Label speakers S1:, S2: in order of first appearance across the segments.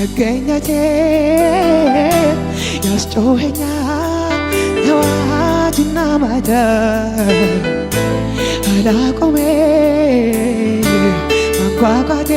S1: መገኘቴ ያስጮኸኛል ጠዋትና ማታ አላቆሜ ማንኳኳቴ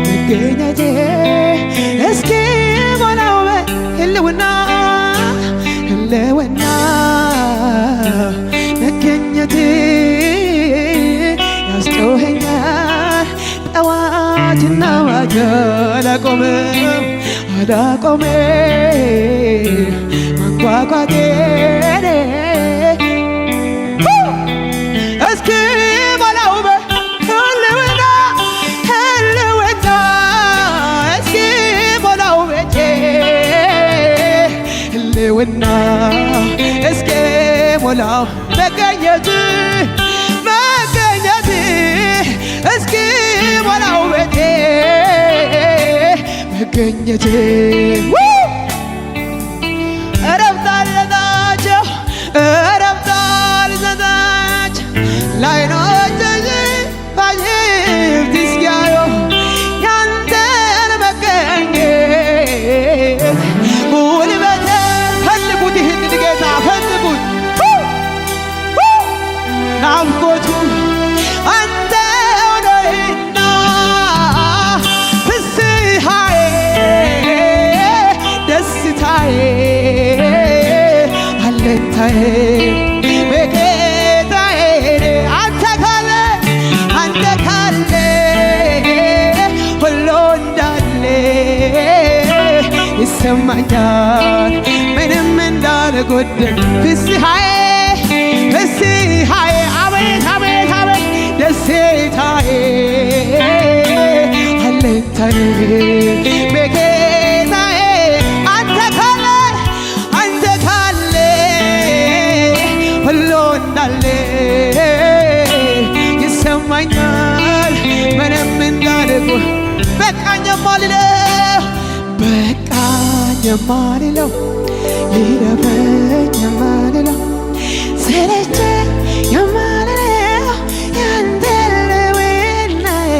S1: መገኘቴ እስኪ ሞላው ህልውና ህልውና መገኘቴ ያስጮኸኛል ጠዋትና ማታ አላቆምም ማንኳኳቴ እስኪ ሞላው ህልውና ህልውና እስኪ ሞላው ቤቴ ህልውና እስኪ ሞላው መገኘት እስኪ ሞላው ቤቴ መገኘት ረብታለታቸው ረብታልዘታቸው ላይኖችሽ ባይፍት እስኪያዩ ያንተን መገኘት ጉልበቴ ፈልጉት ይህንን ጌታ ፈልጉት ናፍቆቱ አንተ ሆነህና ፍስሐዬ ደስታዬ አለኝታዬ በጌታዬ አንተ ካለ ሁሉ እንዳለ ይሰማኛል ምንም እንዳልጎደል ፍስሐዬ አቤት አቤት አቤት ደስታዬ አለኝታዬ በጌታዬ አንተ ካለ ሁሉ እንዳለ ይሰማኛል ምንም እንዳልጎደል በቃኝ የማልለው ይለፈኝ የማልለው ሰለቸኝ የማልለው ያንተ ህልውናዬ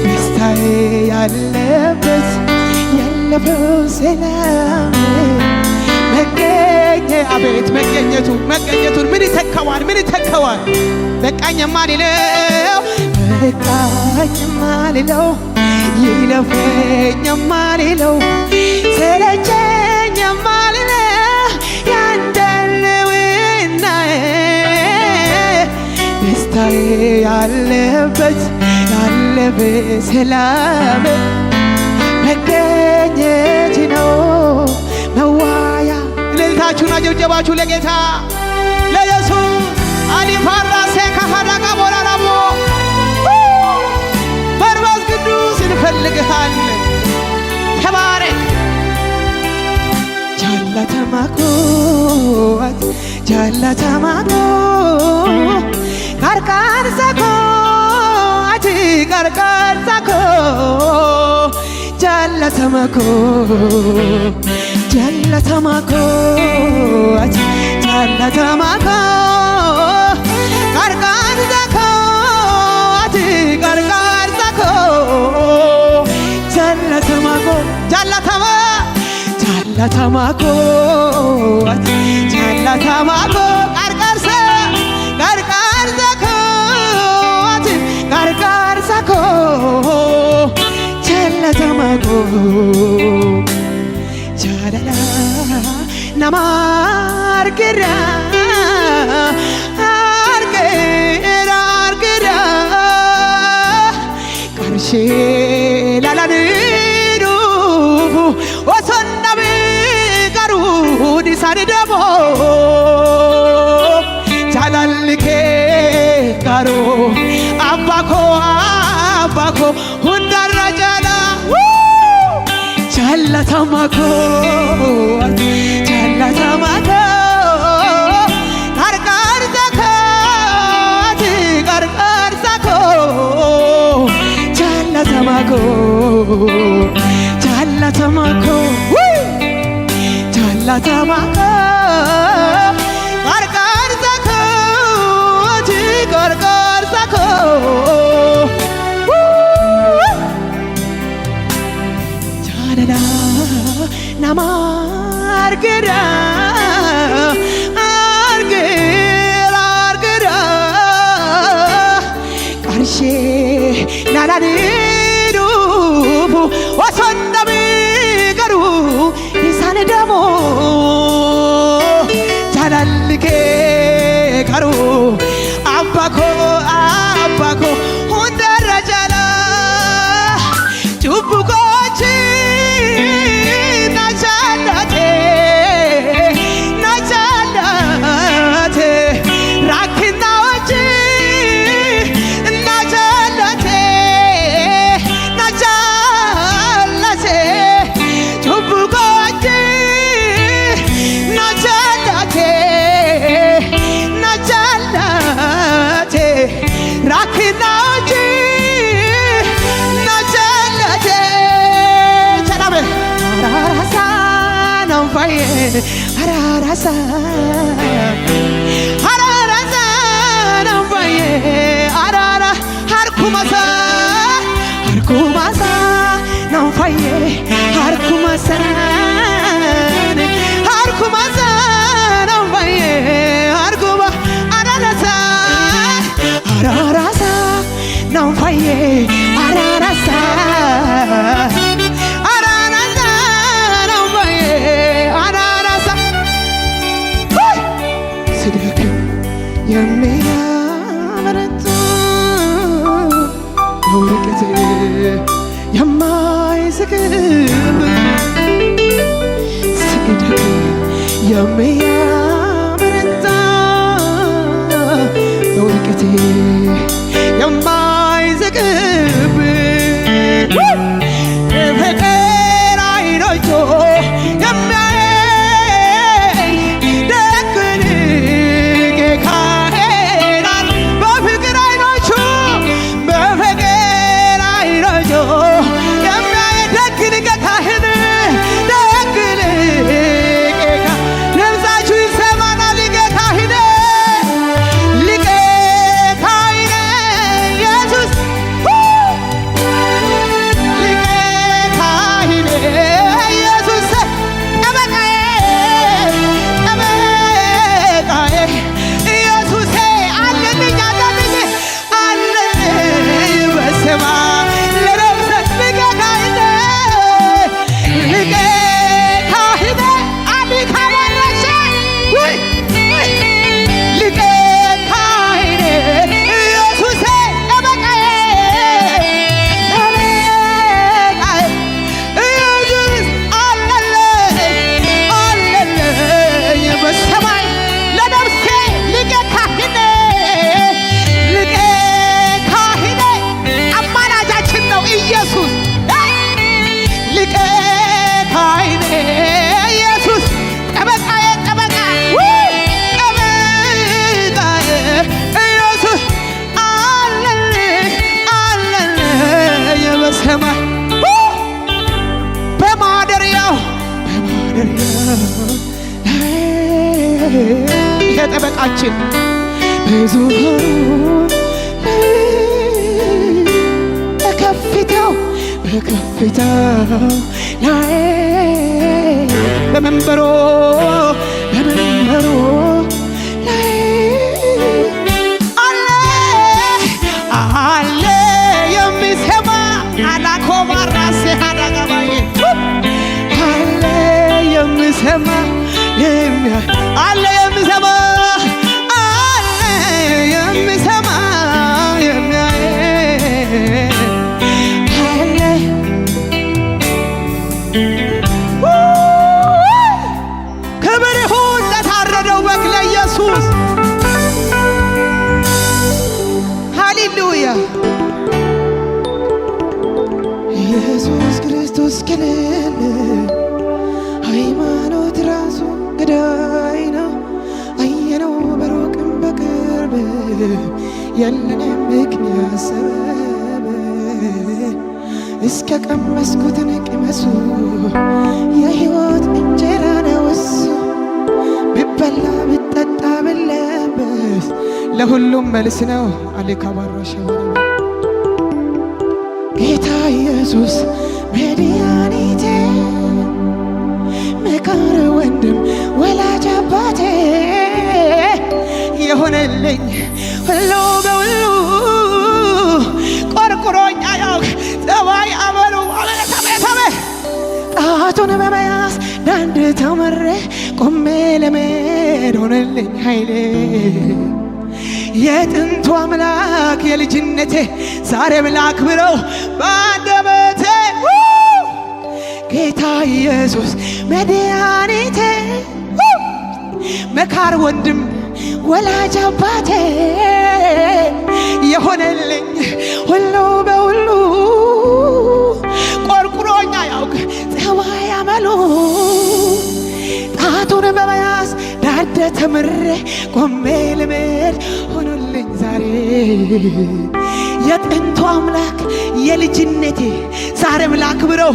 S1: ደስታዬ ያለበት ያለፈው ሰላም አቤት መገኘቱን ምን ይተካዋል በቃኝ የማልለው ይለፈኝ የማልለው ሰለቸኝ የማልለው ያንተ ህልውናዬ ደስታዬ ያለበት ሰላም መገኘት ነው መዋያ እልልታችሁና ጭብጨባችሁ ለጌታ ለኢየሱስ አዲፋራሴ ካፋዳቃ ቦራራሞ መንፈስ ቅዱስ እንፈልግሃለን ተባረክ ጃላተማኮ ቀርቀርሳኮ ጃላተማኮ ጃላተማኮ ጃላላ ናማርገራ ቀርሼ ላላንዱ ወሰናብ ቀሩ ዲሳን ደሞ ጃላልኬ ቀሩ አባኮ ሁንዳራ ጃላ ጃላተማኮ ጃላተማኮ አማርግዳ አርግራ ቀርሼ ናናኒዱ ወሶንደሚ ገሩ ኢሳን ደሞ ጃላልኬ ገሩ አባኮ ሁንደረ ጃላ ጩቡቆች ናቻላቴ ራኪናዎች ናቻላቴ ጩቡቆች ናቻላቴ ራኪናዎች ናቻላቴ ቸናበ አራራሳ ናንፋዬ አራራሳ ናንፋዬ አራራ ሃርኩማሳ ናንፋዬ ሃርኩማሳ ናንፋዬ ሃርኩማ አራራሳ ናንፋዬ አራራሳ ናንፋዬ አራራሳ ስደክም የሚያበረታ ውድቀቴ የማይስቅብ ስደክም የሚያበረታ ውድቀቴ የማይስቅብ ፍቅር አይኖቹ የሚያይ ደግን ካሄዳል በፍቅር አይኖቹ የሚያይ ደግን ካሄድ ደግን ድምፃችሁ ይሰማና ሊቀ ካህኔ ኢየሱስ ጠበቃችን በዙፋኑ በከፍታው ላይ በመንበሩ ላይ አለ የሚሰማ አላኮባራሴ አዳጋባዬ አለ የሚሰማ አለ የሚሰማ የሚያይ አለ ክብር ይሁን ለታረደው በግ ለኢየሱስ ሃሌሉያ። ኢየሱስ ክርስቶስ ከሌለ ሃይማኖት ራሱ ገዳይ ነው። አየነው በሩቅም በቅርብ የለንም ምክንያት ሰበብ እስከ ቀመስኩትን ቅመሱ የሕይወት እንጀራ ነው እሱ ቢበላ ቢጠጣ ቢለበስ ለሁሉም መልስ ነው። አሌካባራሻ ጌታ ኢየሱስ መድኃኒቴ ሆኖልኝ ሁሉ በሁሉ ቆርቁሮኝ አያውቅ ጸባይ አመሉ ጣቱን በመያዝ ዳንድ ተምሬ ቆሜ ለመሄድ ሆነልኝ ኃይሌ የጥንቱ አምላክ የልጅነቴ ዛሬም ላክብረው በአንደበቴ ጌታ ኢየሱስ መድኃኒቴ መካር ወንድም ወላጅ አባቴ የሆነልኝ ሁሉ በሁሉ ቆርቁሮኛ ያውቅ ጸባይ አመሉ ጣቱን በመያዝ ዳደ ተምሬ ቆሜ ልምድ ሆኖልኝ ዛሬ የጥንቱ አምላክ የልጅነቴ ዛሬም ላክብረው